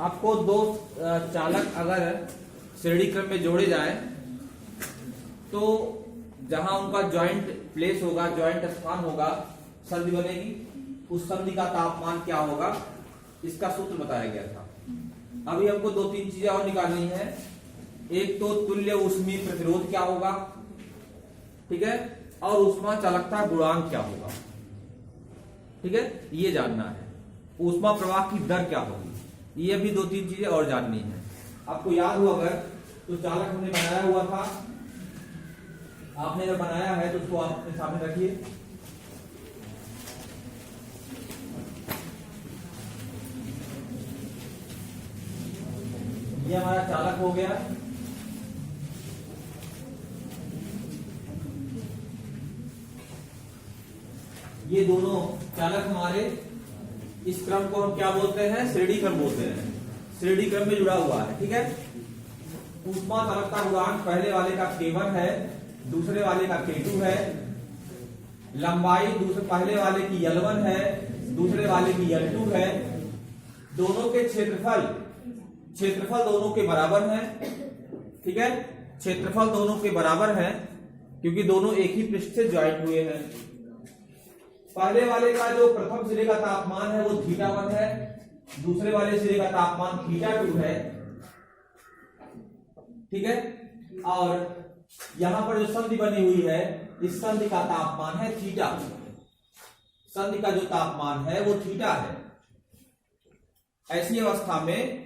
आपको दो चालक अगर श्रेणी क्रम में जोड़े जाए तो जहां उनका ज्वाइंट प्लेस होगा, ज्वाइंट स्थान होगा, संधि बनेगी। उस संधि का तापमान क्या होगा, इसका सूत्र बताया गया था। अभी हमको दो तीन चीजें और निकालनी है। एक तो तुल्य ऊष्मीय प्रतिरोध क्या होगा, ठीक है, और ऊष्मा चालकता गुणांक क्या होगा, ठीक है, ये जानना है। ऊष्मा प्रवाह की दर क्या होगी, ये भी दो तीन चीजें और जाननी है। आपको याद हो अगर तो चालक हमने बनाया हुआ था, आपने अगर बनाया है तो उसको आप अपने सामने रखिए। ये हमारा चालक हो गया। ये दोनों चालक हमारे, इस क्रम को हम क्या बोलते हैं, श्रेणी क्रम बोलते हैं। श्रेणी क्रम में जुड़ा हुआ है, ठीक है। ऊष्मा चालकता गुणांक पहले वाले का K1 है, दूसरे वाले का K2 है। लंबाई पहले वाले की L1 है, दूसरे वाले की L2 है। दोनों के क्षेत्रफल दोनों के बराबर है, ठीक है। क्षेत्रफल दोनों के बराबर है क्योंकि दोनों एक ही पृष्ठ से ज्वाइंट हुए हैं। पहले वाले का जो प्रथम सिरे का तापमान है वो θ1 है, दूसरे वाले सिरे का तापमान θ2 है, ठीक है। और यहां पर जो संधि बनी हुई है, इस संधि का तापमान है थीटा। संधि का जो तापमान है वो थीटा है। ऐसी अवस्था में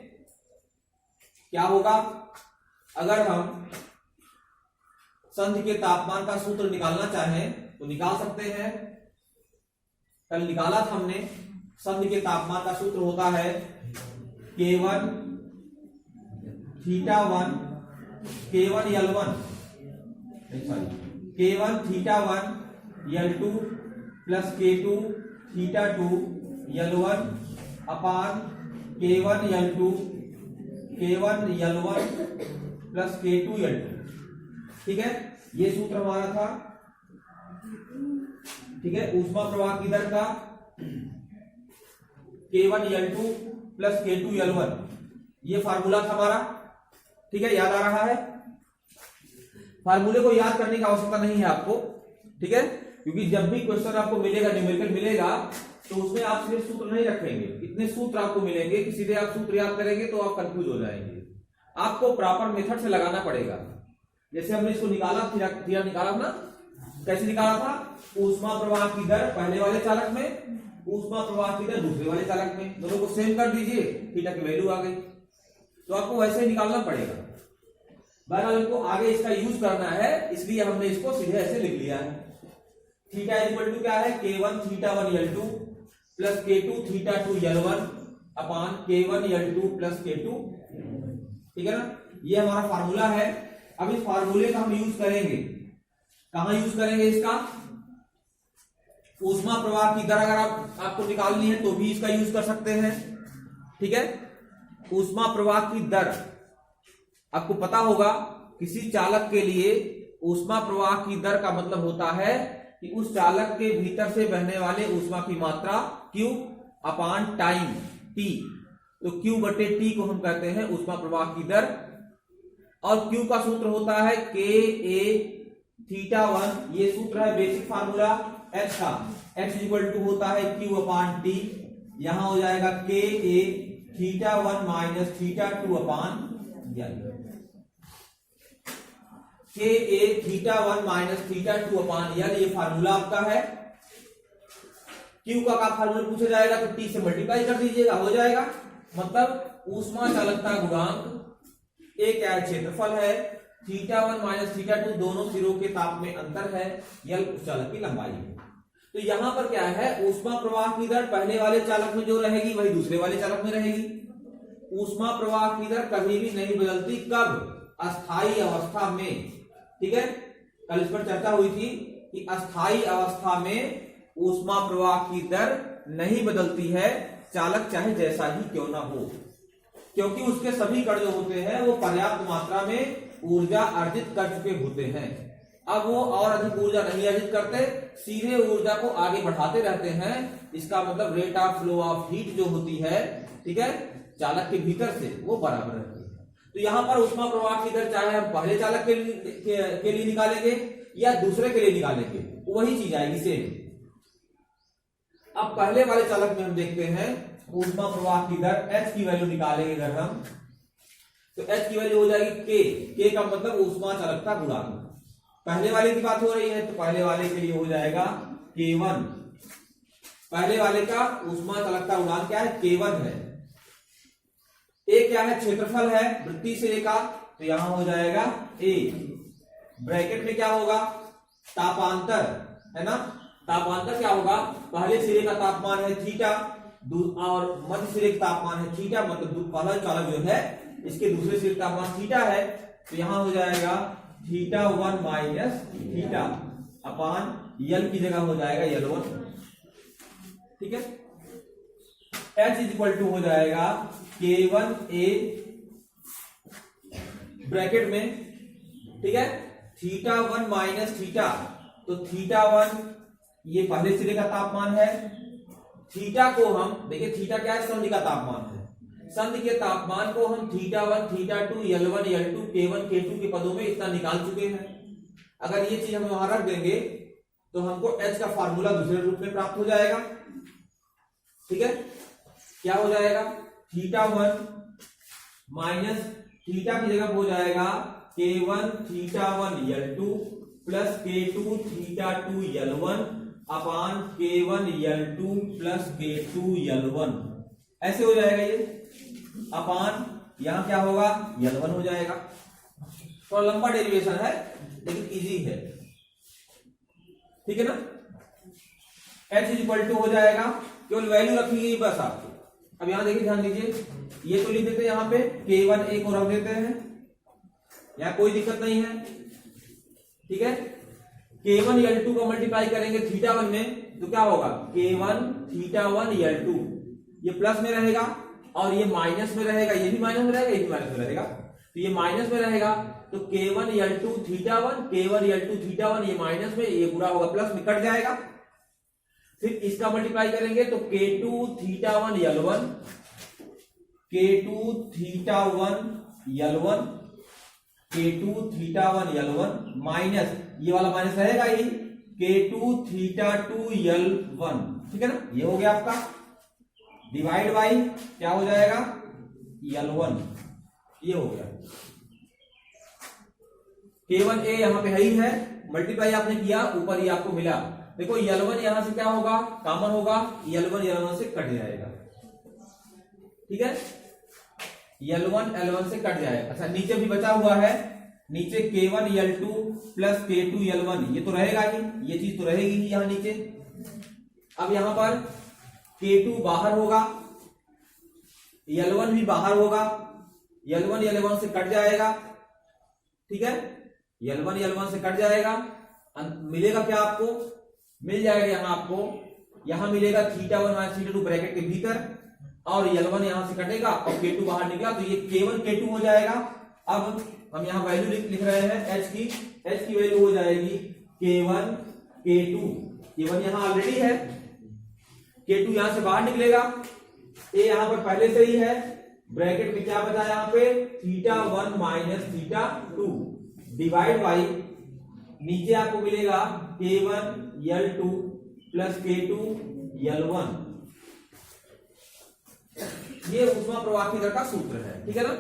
क्या होगा, अगर हम संधि के तापमान का सूत्र निकालना चाहें तो निकाल सकते हैं। कल निकाला था हमने। संधि के तापमान का सूत्र होता है K1 θ1 K1 L1 K1 θ1 L2 plus K2 θ2 L1 अपान K1 L2 K1 L1 plus K2 L2, ठीक है। ये सूत्र हमारा था, ठीक है। ऊष्मा प्रवाह की दर का K1 L2 plus K2 L1, ये फार्मूला था हमारा, ठीक है। याद आ रहा है? फार्मूले को याद करने की आवश्यकता नहीं है आपको, ठीक है, क्योंकि जब भी क्वेश्चन आपको मिलेगा, न्यूमेरिकल मिलेगा, तो उसमें आप सिर्फ सूत्र नहीं रखेंगे। इतने सूत्र आपको मिलेंगे कि सीधे आप सूत्र याद करेंगे तो आप कंफ्यूज हो जाएंगे। आपको प्रॉपर मेथड से लगाना पड़ेगा। जैसे हमने इसको निकाला, थीटा निकाला ना, कैसे निकाला था, ऊष्मा प्रवाह की दर पहले वाले चालक में, ऊष्मा प्रवाह की दर दूसरे वाले चालक में, दोनों को सेम कर दीजिए, थीटा की वैल्यू आ गई। तो आपको वैसे ही निकालना पड़ेगा। बहरहाल हमको आगे इसका यूज करना है, इसलिए हमने इसको सीधे ऐसे लिख लिया है। थीटा इक्वल टू क्या है, K1 θ1 L2 plus K2 θ2 L1 अपान K1 L2 प्लस K2, ठीक है ना। ये हमारा फार्मूला है। अब इस फार्मूले का हम यूज करेंगे, कहां यूज करेंगे इसका, ऊष्मा प्रवाह की दर अगर आपको निकालनी है तो भी इसका यूज कर सकते हैं, ठीक है। ऊष्मा प्रवाह की दर आपको पता होगा, किसी चालक के लिए ऊष्मा प्रवाह की दर का मतलब होता है कि उस चालक के भीतर से बहने वाले ऊष्मा की मात्रा Q अपान टाइम T। तो Q बटे T को हम कहते हैं ऊष्मा प्रवाह की दर, और Q का सूत्र होता है KA θ1, ये सूत्र है बेसिक फार्मूला। X का X इक्वल टू होता है Q अपान T, यहां हो जाएगा KA θ1 माइनस θ2 अपान KA θ1 माइनस θ2 अपान L, ये फार्मूला आपका है। Q का फार्मूला पूछा जाएगा तो T से मल्टीप्लाई कर दीजिएगा, हो जाएगा। मतलब ऊष्मा चालकता गुणांक एक क्या क्षेत्रफल है, θ1 माइनस θ2 दोनों सिरों के ताप में अंतर है, L उस चालक की लंबाई है। तो यहां पर क्या है, ऊष्मा प्रवाह की दर पहले वाले चालक में जो रहेगी वही दूसरे वाले चालक में रहेगी। ऊष्मा प्रवाह की दर कभी भी नहीं बदलती, कब, अस्थायी अवस्था में, ठीक है। कल इस पर चर्चा हुई थी कि अस्थायी अवस्था में ऊष्मा प्रवाह की दर नहीं बदलती है, चालक चाहे जैसा ही क्यों ना हो, क्योंकि उसके सभी कण जो होते हैं वो पर्याप्त मात्रा में ऊर्जा अर्जित कर चुके होते हैं। अब वो और अधिक ऊर्जा नहीं अर्जित करते, सीधे ऊर्जा को आगे बढ़ाते रहते हैं। इसका मतलब rate of flow of heat जो होती है, ठीक है, चालक के भीतर से वो बराबर रहती है। तो यहां पर ऊष्मा प्रवाह की दर चाहे हम पहले चालक के लिए निकालेंगे या दूसरे के लिए निकालेंगे, वही चीज आएगी सेम। अब पहले वाले चालक में हम देखते हैं ऊष्मा प्रवाह की दर H की वैल्यू निकालेंगे अगर हम, तो H की वैल्यू हो जाएगी K का मतलब ऊष्मा चालकता गुणांक। पहले वाले की बात हो रही है तो पहले वाले के लिए हो जाएगा K1। पहले वाले का ऊष्मा चालकता गुणांक क्या है? K1 है। A क्या है? क्षेत्रफल है वृत्ति से A का, तो यहां हो जाएगा A। ब्रैकेट में क्या होगा? तापांतर है ना। तापांतर क्या होगा? पहले सिरे का तापमान है थीटा और मध्य सिरे का तापमान है थीटा, मतलब पहला चालक जो है इसके दूसरे सिरे का तापमान थीटा है, तो यहां हो जाएगा θ1 माइनस थीटा अपान यल की जगह हो जाएगा L1। ठीक है। H इक्वल टू हो जाएगा K1A ब्रैकेट में, ठीक है, θ1 माइनस थीटा, तो θ1 ये पहले सिरे का तापमान है, थीटा को हम देखिए, थीटा क्या है? संधि का तापमान है। संधि के तापमान को हम θ1 θ2 L1 L2 K1 K2 के पदों में इतना निकाल चुके हैं। अगर ये चीज हम वहां रख देंगे तो हमको H का फार्मूला दूसरे रूप में प्राप्त हो जाएगा। ठीक है, क्या हो जाएगा? θ1 माइनस थीटा की जगह हो जाएगा K1 θ1 L2 plus K2 θ2 L1 अपान K1 L2 plus K2 L1, ऐसे हो जाएगा ये। अपान यहां क्या होगा? L1 हो जाएगा। तो लंबा डेरिवेशन है लेकिन इजी है, ठीक है ना। H इक्वल टू हो जाएगा, केवल वैल्यू रखेंगे बस आपको। अब यहां देखिए, ध्यान दीजिए, ये तो लिख देते हैं यहां पे K1A को रख देते हैं, यहां कोई दिक्कत नहीं है। ठीक है, K1 L2 को मल्टीप्लाई करेंगे θ1 में तो क्या होगा? K1 θ1 L2, ये प्लस में रहेगा और ये माइनस में रहेगा, ये भी माइनस में रहेगा, ये भी माइनस में रहेगा, तो ये माइनस में रहेगा, तो K1 L2 θ1 K1 L2 θ1 ये माइनस में, ये पूरा होगा प्लस में, कट जाएगा। फिर इसका मल्टीप्लाई करेंगे तो K2 θ1 L1 K2 θ1 L1 K2 θ1 L1 minus ये वाला माइनस रहेगा ही K2 θ2 L1। ठीक है ना, ये हो गया आपका, डिवाइड बाई क्या हो जाएगा? L1, ये हो गया। K1A यहां पे है ही है, मल्टीप्लाई आपने किया, ऊपर ही आपको मिला। देखो L1 यहां से क्या होगा? कॉमन होगा, L1 L1 से कट जाएगा। ठीक है, L1 L1 से कट जाएगा। अच्छा, नीचे भी बचा हुआ है, नीचे K1 L2 plus K2 L1, ये तो रहेगा ही, ये चीज तो रहेगी ही यहां नीचे। अब यहां पर K2 बाहर होगा, L1 भी बाहर होगा, L1 L1 से कट जाएगा। ठीक है, L1 L1 से कट जाएगा, मिलेगा क्या आपको? मिल जाएगा यहां आपको, यहां मिलेगा θ1 माइनस θ2 ब्रैकेट के भीतर, और L1 यहां से कटेगा और K2 बाहर निकला, तो ये K1 K2 हो जाएगा। अब हम यहां वैल्यू लिख रहे हैं H की वैल्यू हो जाएगी K1 K2, K1 यहां ऑलरेडी है, K2 यहां से बाहर निकलेगा, A यहां पर पहले से ही है, ब्रैकेट में क्या बचा यहां पे? θ1 माइनस θ2 डिवाइड बाई नीचे आपको मिलेगा K1 L2 plus K2 L1। ये ऊष्मा प्रवाह की दर का सूत्र है। ठीक है ना,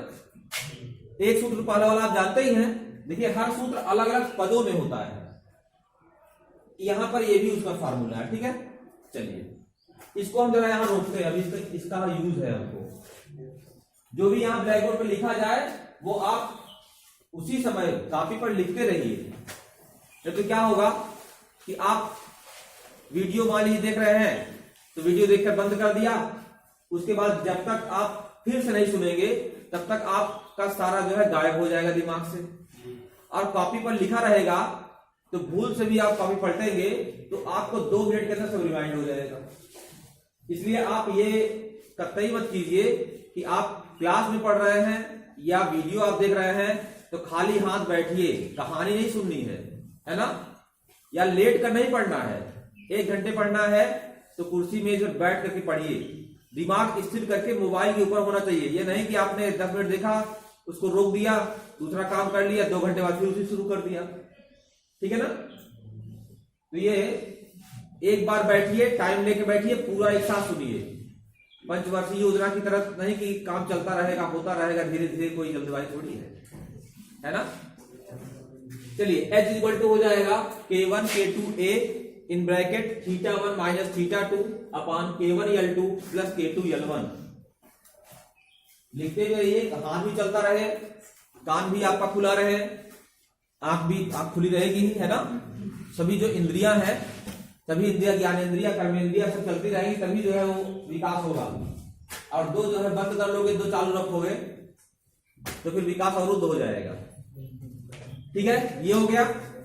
एक सूत्र पहले वाला आप जानते ही हैं। देखिए, हर सूत्र अलग अलग पदों में होता है, यहां पर ये भी उसका फार्मूला है। ठीक है, चलिए इसको हम जरा यहां रोकते हैं, अभी इसका यूज है हमको। जो भी यहां ब्लैक बोर्ड पे लिखा जाए वो आप उसी समय कॉपी पर लिखते रहिए, तो क्या होगा कि आप वीडियो मान लीजिए देख रहे हैं तो वीडियो देखकर बंद कर दिया, उसके बाद जब तक आप फिर से नहीं सुनेंगे तब तक आपका सारा जो है गायब हो जाएगा दिमाग से, और कॉपी पर लिखा रहेगा तो भूल से भी आप कॉपी पलटेंगे तो आपको 2 मिनट के अंदर सब रिमाइंड हो जाएगा। इसलिए आप ये कतई मत कीजिए कि आप क्लास में पढ़ रहे हैं या वीडियो आप देख रहे हैं तो खाली हाथ बैठिए, कहानी नहीं सुननी है ना, या लेट कर नहीं पढ़ना है। 1 घंटे पढ़ना है तो कुर्सी मेज पर बैठ करके पढ़िए, दिमाग स्थिर करके मोबाइल के ऊपर होना चाहिए। ये नहीं कि आपने 10 मिनट देखा, उसको रोक दिया, दूसरा काम कर लिया, 2 घंटे बाद फिर उसे शुरू कर दिया। ठीक है ना? तो ये एक बार बैठिए, टाइम लेके बैठिए, पूरा एक साथ सुनिए। पंचवर्षीय योजना की तरह नहीं कि काम चलता रहेगा, होता रहेगा धीरे धीरे, कोई जल्दबाजी थोड़ी है ना? चलिए H इक्वल टू हो जाएगा K1 K2 A in bracket θ1 minus θ2 upon K1 L2 plus K2 L1। लिखते हुए ये हाथ भी चलता रहे, कान भी आपका खुला रहे, आंख खुली रहेगी, है ना? सभी जो इंद्रियां हैं, सभी इंद्रिया, ज्ञानेंद्रिया, कर्मेंद्रिया सब चलती रहेगी, तभी जो है वो विकास होगा। और दो जो है बंद कर लोगे, दो चालू रखोगे तो फिर विकास अवरुद्ध हो जाएगा। ठीक है, ये हो गया।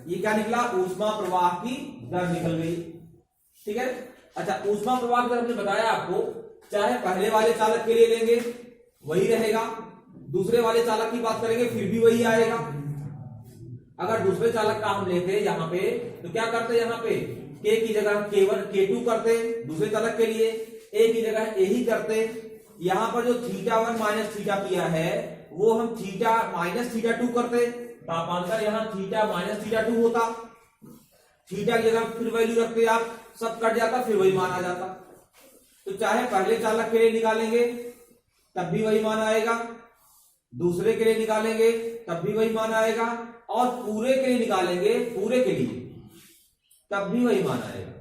ये क्या निकला? ऊष्मा प्रवाह की दर निकल गई। ठीक है। अच्छा, ऊष्मा प्रवाह की दर हमने बताया आपको, चाहे पहले वाले चालक के लिए लेंगे वही रहेगा, दूसरे वाले चालक की बात करेंगे फिर भी वही आएगा। अगर दूसरे चालक का हम लेते यहाँ पे तो क्या करते? यहाँ पे K की जगह K1 K2 करते, दूसरे चालक के लिए A की जगह A ही करते। यहाँ पर जो θ1 माइनस θ किया है वो हम θ माइनस θ2 करते, तापांतर यहाँ θ माइनस θ2 होता। θ की जगह फिर वैल्यू रखते आप, सब कट जाता, फिर वही मान आ जाता। तो चाहे पहले चालक के लिए निकालेंगे तब भी वही मान आएगा, दूसरे के लिए निकालेंगे तब भी वही मान आएगा, और पूरे के लिए निकालेंगे, पूरे के लिए तब भी वही मान आएगा।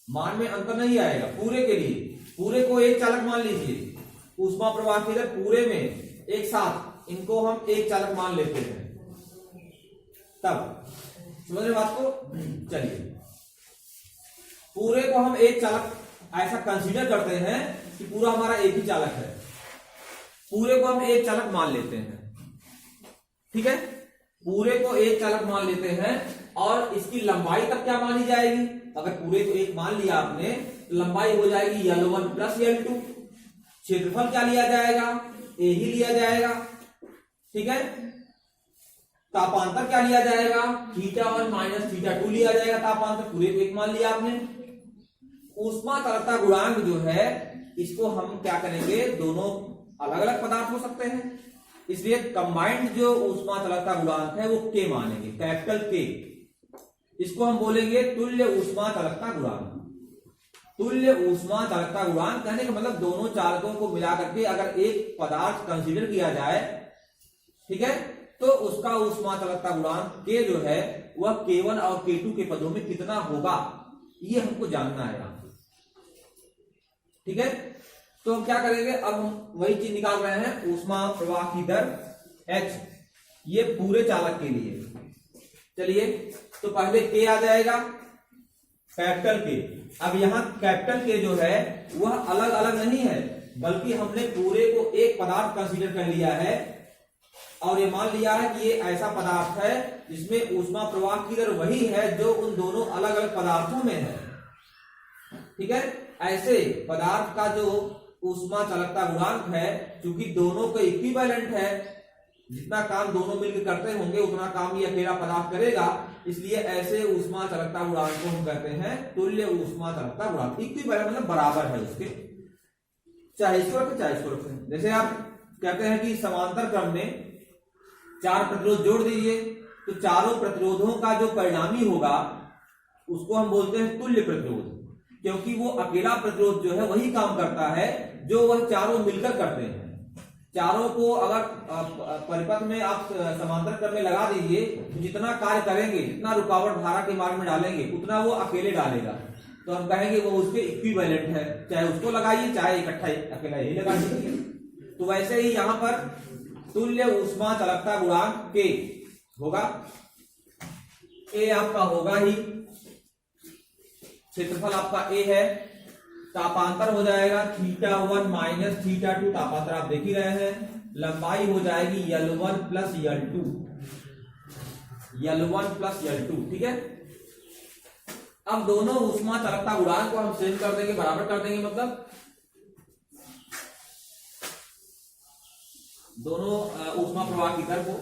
मान में अंतर नहीं आएगा। पूरे के लिए, पूरे को एक चालक मान लीजिए, ऊष्मा प्रवाह की दर पूरे में एक साथ इनको हम एक चालक मान लेते हैं, तब समझ रहे बात को? चलिए, पूरे को हम एक चालक ऐसा कंसीडर करते हैं कि पूरा हमारा एक ही चालक है, पूरे को हम एक चालक मान लेते हैं। ठीक है, पूरे को एक चालक मान लेते हैं और इसकी लंबाई तब क्या मानी जाएगी? अगर पूरे को एक मान लिया आपने तो लंबाई हो जाएगी L1 प्लस L2। क्षेत्रफल क्या लिया जाएगा? A ही लिया जाएगा। ठीक है, तापांतर क्या लिया जाएगा? θ1 माइनस θ2 लिया जाएगा। तापांतर पूरे को एक मान लिया आपने। ऊष्मा चालकता गुणांक जो है इसको हम क्या करेंगे? दोनों अलग अलग पदार्थ हो सकते हैं, इसलिए कंबाइंड जो ऊष्मा चालकता गुणांक है वो K मानेंगे, कैपिटल K। इसको हम बोलेंगे तुल्य ऊष्मा चालकता गुणांक। तुल्य ऊष्मा चालकता गुणांक कहने का मतलब दोनों चालकों को मिला करके अगर एक पदार्थ कंसीडर किया जाए, ठीक है, तो उसका ऊष्मा चालकता गुणांक K जो है वह K1 और K2 के पदों में कितना होगा, ये हमको जानना है। ठीक है, तो हम क्या करेंगे? अब हम वही चीज निकाल रहे हैं, ऊष्मा प्रवाह की दर H, ये पूरे चालक के लिए। चलिए, तो पहले K आ जाएगा, कैपिटल K। अब यहाँ कैपिटल K जो है वह अलग अलग नहीं है, बल्कि हमने पूरे को एक पदार्थ कंसीडर कर लिया है और ये मान लिया है कि ये ऐसा पदार्थ है जिसमें ऊष्मा प्रवाह की दर वही है जो उन दोनों अलग अलग पदार्थों में है। ठीक है, ऐसे पदार्थ का जो ऊष्मा चालकता गुणांक है, क्योंकि दोनों को इक्विवेलेंट है, जितना काम दोनों मिलकर करते होंगे उतना काम ये अकेला पदार्थ करेगा, इसलिए ऐसे ऊष्मा चालकता गुणांक को हम कहते हैं तुल्य ऊष्मा चालकता गुणांक। इक्विवेलेंट मतलब बराबर है उसके, चाहे इसको रखें चाहे इसको रखें। जैसे आप कहते हैं कि समांतर क्रम में 4 प्रतिरोध जोड़ दीजिए, तो चारों प्रतिरोधों का जो परिणामी होगा उसको हम बोलते हैं तुल्य प्रतिरोध, क्योंकि वो अकेला प्रतिरोध जो है वही काम करता है जो वह चारों मिलकर करते हैं। चारों को अगर परिपथ में आप समांतर क्रम में लगा दीजिए तो जितना कार्य करेंगे, जितना रुकावट धारा के मार्ग में डालेंगे उतना वो अकेले डालेगा, तो हम कहेंगे वो उसके इक्विवेलेंट है, चाहे उसको लगाइए चाहे इकट्ठा अकेला यही लगा दीजिए। तो वैसे ही यहाँ पर तुल्य ऊष्मा चालकता गुणांक K होगा, A आपका होगा ही, क्षेत्रफल आपका A है, तापांतर हो जाएगा θ1 माइनस θ2, तापांतर आप देख ही रहे हैं। लंबाई हो जाएगी L1 plus L2, L1 plus L2। ठीक है, अब दोनों ऊष्मा चालकता गुणांक को हम सेम कर देंगे, बराबर कर देंगे, मतलब दोनों ऊष्मा प्रवाह की दर को,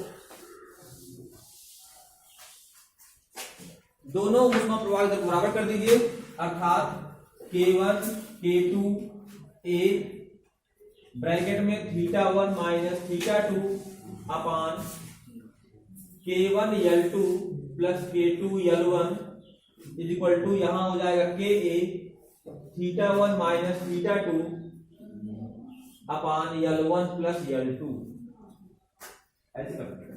दोनों ऊष्मा प्रवाह की दर बराबर कर दीजिए, अर्थात K1 K2 ए ब्रैकेट में θ1 minus θ2 upon K1 L2 plus K2 L1 is equal to यहां हो जाएगा KA θ1 माइनस θ2 अपान L1 प्लस L2। ऐसे कर सकते हैं।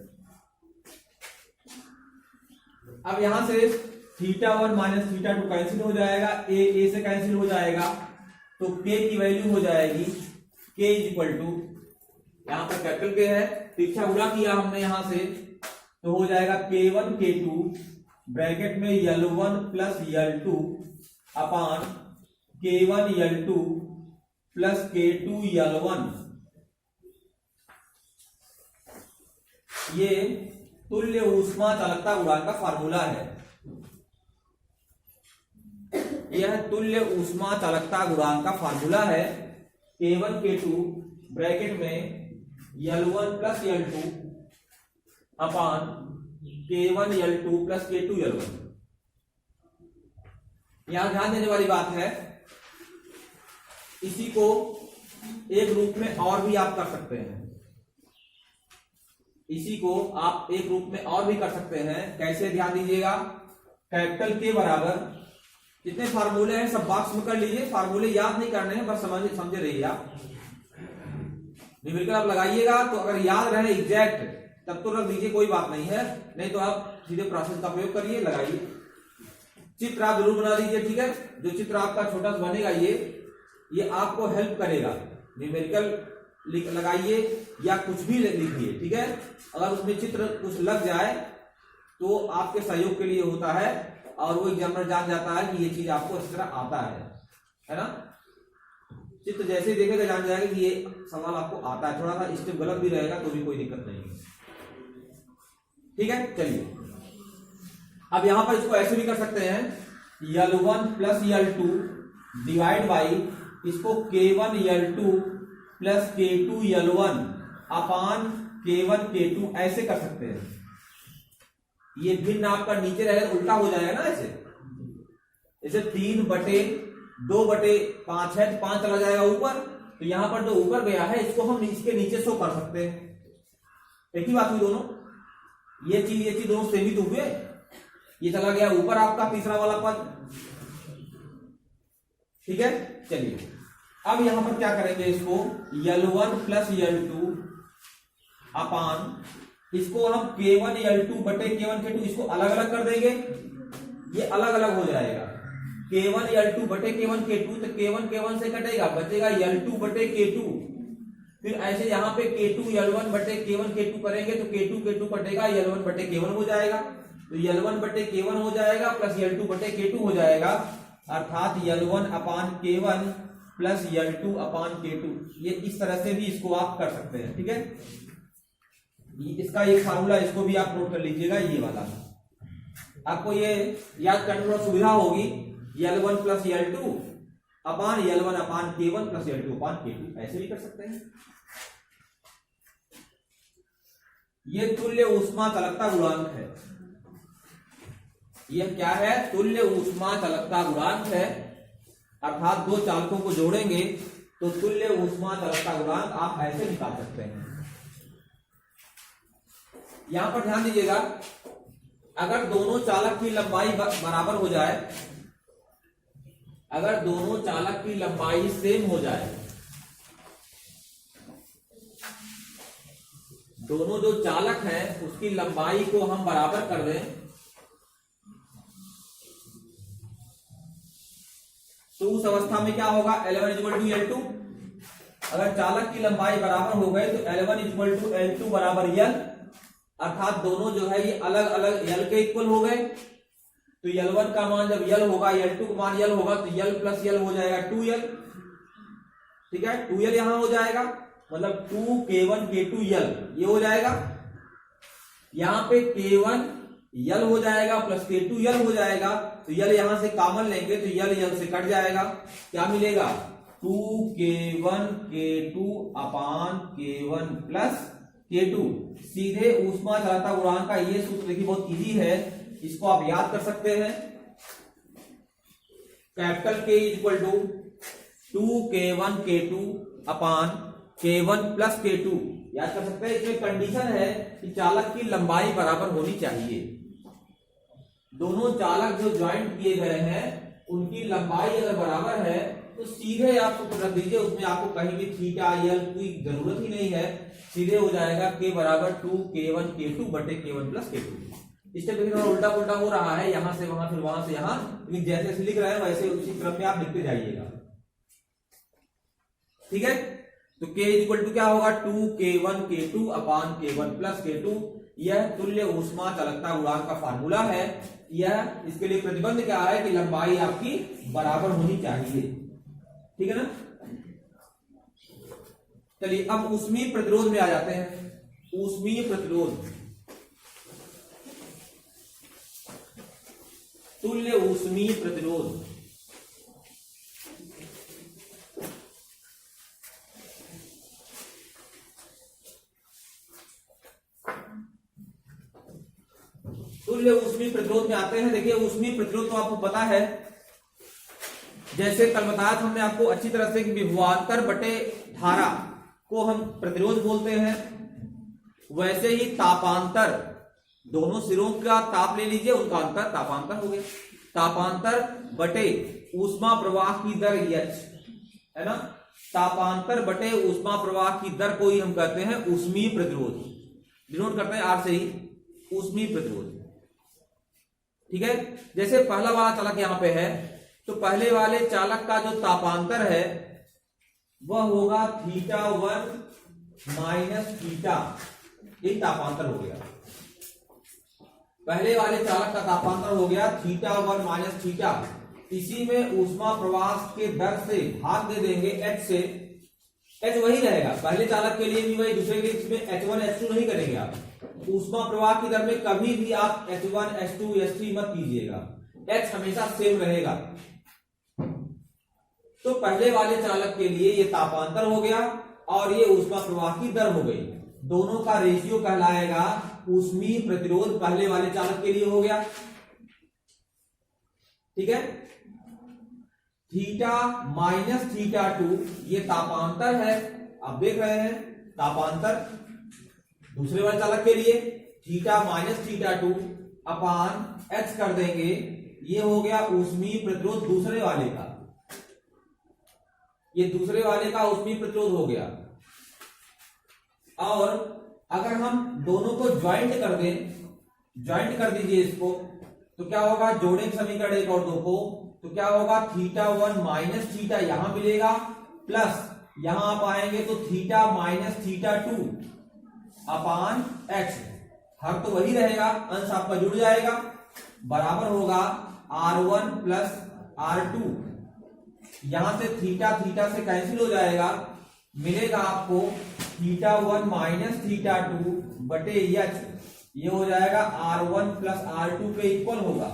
अब यहां से θ1 माइनस θ2 कैंसिल हो जाएगा, ए से कैंसिल हो जाएगा, तो K की वैल्यू हो जाएगी K इज इक्वल टू, यहां पर कैपिटल K है, पीछा गुणा किया हमने यहां से, तो हो जाएगा K1 K2 ब्रैकेट में L1 प्लस L2 अपान K1 L2 plus K2 L1। ये तुल्य ऊष्मा चालकता गुणांक का फार्मूला है। यह तुल्य ऊष्मा चालकता गुणांक का फार्मूला है। K1 K2 ब्रैकेट में L1 प्लस L2 अपान K1 L2 plus K2 L1। यहां ध्यान देने वाली बात है, इसी को एक रूप में और भी आप कर सकते हैं। इसी को आप एक रूप में और भी कर सकते हैं। कैसे, ध्यान दीजिएगा। कैपिटल K बराबर, जितने फार्मूले हैं सब बॉक्स में कर लीजिए, फार्मूले याद नहीं करने हैं, बस समझे रहिए आप। न्यूमेरिकल आप लगाइएगा तो अगर याद रहे एग्जैक्ट तब तो रख दीजिए, कोई बात नहीं है, नहीं तो आप सीधे प्रोसेस का प्रयोग करिए, लगाइए। चित्र आप जरूर बना दीजिए, ठीक है। जो चित्र आपका छोटा सा बनेगा ये आपको हेल्प करेगा। न्यूमेरिकल लगाइए या कुछ भी लिखिए, ठीक है। अगर उसमें चित्र कुछ लग जाए तो आपके सहयोग के लिए होता है, और वो एग्जामिनर जान जाता है कि ये चीज आपको इस तरह आता है ना। चित्र जैसे ही देखेगा जान जाएगा कि ये सवाल आपको आता है। थोड़ा सा स्टेप गलत भी रहेगा तो भी कोई दिक्कत नहीं है, ठीक है। चलिए, अब यहां पर इसको ऐसे भी कर सकते हैं, L1 plus L2 divide by इसको K1 L2 plus K2 L1 अपान K1 K2, ऐसे कर सकते हैं। ये भिन्न आपका नीचे रहेगा, उल्टा हो जाएगा ना, ऐसे 3/2/5 है, 5 चला जाएगा ऊपर, तो यहां पर जो ऊपर गया है इसको हम इसके नीचे शो कर सकते हैं। एक ही बात हुई दोनों, ये चीज दोनों सेम ही तो हुए। ये चला गया ऊपर आपका तीसरा वाला पद, ठीक है। चलिए, अब यहां पर क्या करेंगे, इसको L1 प्लस L2 अपान इसको हम K1 L2 बटे K1 K2 इसको अलग अलग कर देंगे, ये अलग अलग हो जाएगा। K1 L2 बटे K1 K2, तो K1 K1 से कटेगा, बचेगा L2 बटे K2। फिर ऐसे यहां पे K2 L1 बटे K1 K2 करेंगे तो K2 K2 कटेगा, L1 बटे K1 हो जाएगा, तो L1 बटे K1 हो जाएगा प्लस L2 बटे K2 हो जाएगा, अर्थात L1 अपान K1 प्लस L2 अपान K2। ये इस तरह से भी इसको आप कर सकते हैं, ठीक है। इसका एक फार्मूला, इसको भी आप नोट कर लीजिएगा, ये वाला आपको ये याद करने में सुविधा होगी। L1 प्लस L2 अपान L1 अपान K1 प्लस L2 अपान K2, ऐसे भी कर सकते हैं। ये तुल्य ऊष्मा चालकता गुणांक है। यह क्या है, तुल्य ऊष्मा चालकता गुणांक है, अर्थात दो चालकों को जोड़ेंगे तो तुल्य ऊष्मा चालकता गुणांक आप ऐसे निकाल सकते हैं। यहां पर ध्यान दीजिएगा, अगर दोनों चालक की लंबाई बराबर हो जाए, अगर दोनों चालक की लंबाई सेम हो जाए, दोनों जो चालक हैं उसकी लंबाई को हम बराबर कर दें, तो उस अवस्था में क्या होगा, L1 = L2। अगर चालक की लंबाई बराबर हो गए तो L1 = L2 बराबर L, अर्थात दोनों जो है ये अलग अलग L के इक्वल हो गए। तो L1 का मान जब L होगा, L2 का मान L होगा, तो L प्लस L हो जाएगा 2L, ठीक है। 2L यहां हो जाएगा, मतलब 2K1 K2 L ये हो जाएगा। यहां पे K1 L हो जाएगा प्लस K2 L हो जाएगा, तो L यहां से कॉमन लेंगे तो L से कट जाएगा, क्या मिलेगा, 2K1 K2 अपान K1 प्लस K2। सीधे ऊष्मा चालकता गुणांक का ये सूत्र देखिए बहुत इजी है, इसको आप याद कर सकते हैं। Capital K equal to 2k1k2 upon k1 plus k2। याद कर सकते हैं, इसमें कंडीशन है कि चालक की लंबाई बराबर होनी चाहिए। दोनों चालक जो ज्वाइंट किए गए हैं उनकी लंबाई अगर बराबर है तो सीधे आप सूत्र रख दीजिए, उसमें आपको कहीं भी थीटा यल की जरूरत ही नहीं है, सीधे हो जाएगा k बराबर 2k1k2 बटे k1 प्लस k2। इस टाइप थोड़ा उल्टा पुल्टा हो रहा है, यहां से वहां फिर वहां से यहां, लेकिन जैसे लिख रहे हैं वैसे उसी क्रम में आप लिखते जाइएगा। ठीक है, तो k इक्वल टू क्या होगा 2k1k2 upon k1 plus k2। यह तुल्य ऊष्मा चालकता गुणांक का फार्मूला है। यह इसके लिए प्रतिबंध क्या है कि लंबाई आपकी बराबर होनी चाहिए। ठीक है ना। चलिए अब ऊष्मीय प्रतिरोध में आ जाते हैं। ऊष्मीय प्रतिरोध, तुल्य ऊष्मीय प्रतिरोध। तुल्य ऊष्मीय प्रतिरोध में आते हैं। देखिए ऊष्मीय प्रतिरोध तो आपको पता है, जैसे कल बताया था हमने आपको अच्छी तरह से कि विभवांतर बटे धारा को हम प्रतिरोध बोलते हैं, वैसे ही तापांतर, दोनों सिरों का ताप ले लीजिए, उनका अंतर तापांतर हो गया। तापांतर बटे ऊष्मा प्रवाह की दर h है ना, तापांतर बटे ऊष्मा प्रवाह की दर को ही हम कहते हैं ऊष्मीय प्रतिरोध, डिनोट करते हैं आर से ही, ऊष्मीय प्रतिरोध। ठीक है, जैसे पहला वाला चालक यहां पे है तो पहले वाले चालक का जो तापांतर है वह होगा θ1 माइनस थीटा, एक तापांतर हो गया। पहले वाले चालक का तापांतर हो गया θ1 माइनस थीटा। इसी में ऊष्मा प्रवाह के दर से भाग दे देंगे h से, h वही रहेगा, पहले चालक के लिए भी वही, दूसरे के इसमें h1 h2 नहीं करेंगे आप। ऊष्मा प्रवाह की दर में कभी भी आप h1 h2 h3 मत कीजिएगा, h हमेशा सेम रहेगा। तो पहले वाले चालक के लिए ये तापांतर हो गया और ये ऊष्मा प्रवाह की दर हो गई, दोनों का रेशियो कहलाएगा ऊष्मीय प्रतिरोध। पहले वाले चालक के लिए हो गया। ठीक है, थीटा माइनस θ2 ये तापांतर है, आप देख रहे हैं तापांतर। दूसरे वाले चालक के लिए थीटा माइनस θ2 अपान h कर देंगे, ये हो गया ऊष्मीय प्रतिरोध दूसरे वाले का, ये दूसरे वाले का ऊष्मीय प्रतिरोध हो गया। और अगर हम दोनों को ज्वाइंट कर दें, ज्वाइंट कर दीजिए इसको, तो क्या होगा, जोड़ेंगे समीकरण एक और दो को, तो क्या होगा θ1 माइनस थीटा यहां मिलेगा, प्लस यहां आप आएंगे तो थीटा माइनस θ2 अपान h, हर तो वही रहेगा, अंश आपका जुड़ जाएगा, बराबर होगा r1 प्लस r2। यहां से थीटा थीटा से कैंसिल हो जाएगा, मिलेगा आपको θ1 माइनस θ2 बटे h, ये हो जाएगा r1 प्लस r2 के इक्वल होगा।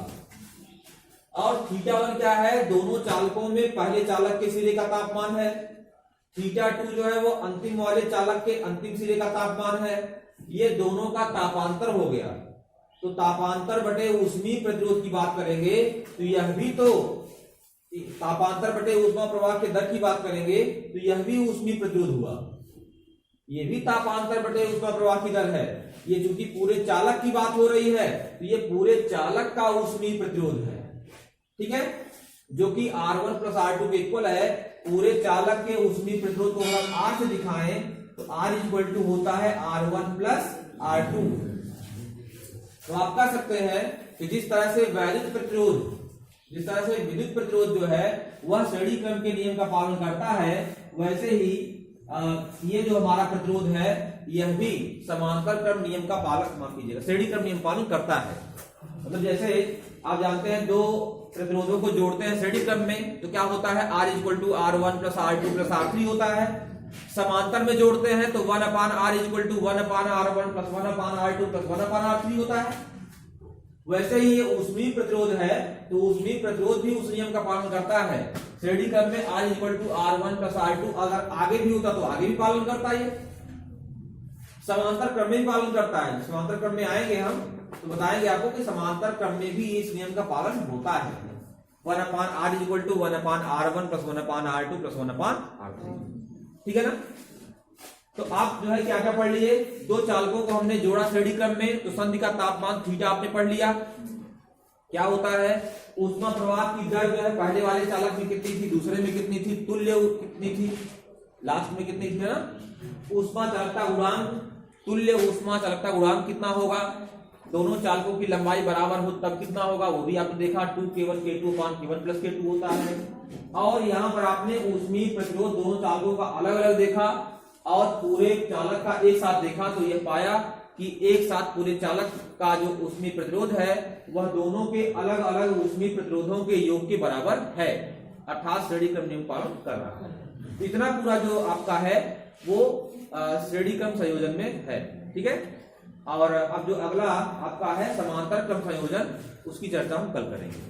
और θ1 क्या है, दोनों चालकों में पहले चालक के सिरे का तापमान है, θ2 जो है वो अंतिम वाले चालक के अंतिम सिरे का तापमान है, ये दोनों का तापांतर हो गया। तो तापांतर बटे ऊष्मीय प्रतिरोध की बात करेंगे तो यह भी, तो तापांतर बटे ऊष्मा प्रवाह के दर की बात करेंगे तो यह भी ऊष्मीय प्रतिरोध हुआ, ये भी तापांतर बटे ऊष्मा प्रवाह की दर है। ये चूंकि पूरे चालक की बात हो रही है तो ये पूरे चालक का ऊष्मीय प्रतिरोध है। ठीक है, जो कि R1 प्लस R2 के इक्वल है। पूरे चालक के ऊष्मीय प्रतिरोध को अगर R से दिखाएं तो R इक्वल टू होता है R1 प्लस R2। तो आप कह सकते हैं कि जिस तरह से वैद्युत प्रतिरोध, जिस तरह से विद्युत प्रतिरोध जो है वह श्रेणी क्रम के नियम का पालन करता है, वैसे ही ये जो हमारा प्रतिरोध है यह भी समांतर क्रम नियम का पालन, माफ कीजिएगा, श्रेणी क्रम नियम पालन करता है। मतलब जैसे आप जानते हैं दो प्रतिरोधों को जोड़ते हैं श्रेणी क्रम में तो क्या होता है, R equal to R1 plus R2 plus R3 होता है। समांतर में जोड़ते हैं तो 1 upon R equal to 1 upon R1 plus 1 upon R2 plus 1 upon R3 होता है। वैसे ही ये ऊष्मीय प्रतिरोध है तो ऊष्मीय प्रतिरोध भी उस नियम का पालन करता है। श्रेणी क्रम में R equal to R1 plus R2 अगर आगे भी होता तो आगे भी पालन करता है, समांतर क्रम में भी पालन करता है। समांतर क्रम में आएंगे हम तो बताएंगे आपको कि समांतर क्रम में भी इस नियम का पालन होता है। 1/r is equal to 1/r1 plus 1/r2 plus 1/r3। ठीक है ना। तो आप जो है क्या क्या पढ़ लिए, दो चालकों को हमने जोड़ा श्रेणी क्रम में, तो संधि का तापमान थीटा आपने पढ़ लिया। क्या होता है, ऊष्मा प्रवाह की दर जो है पहले वाले चालक में कितनी थी, दूसरे में कितनी थी, तुल्य कितनी थी, लास्ट में कितनी थी ना। ऊष्मा चालकता गुणांक, तुल्य ऊष्मा चालकता गुणांक कितना होगा, दोनों चालकों की लंबाई बराबर हो तब कितना होगा, वो भी आपने देखा 2k1 k2 प्लस k2 होता है। और यहाँ पर आपने ऊष्मीय प्रतिरोध दोनों चालकों का अलग अलग देखा और पूरे चालक का एक साथ देखा, तो यह पाया कि एक साथ पूरे चालक का जो ऊष्मीय प्रतिरोध है वह दोनों के अलग अलग ऊष्मीय प्रतिरोधों के योग के बराबर है, अर्थात श्रेणी क्रम नियम पालन कर रहा है। इतना पूरा जो आपका है वो श्रेणी क्रम संयोजन में है। ठीक है। और अब जो अगला आपका है समांतर क्रम संयोजन, उसकी चर्चा हम कल करेंगे।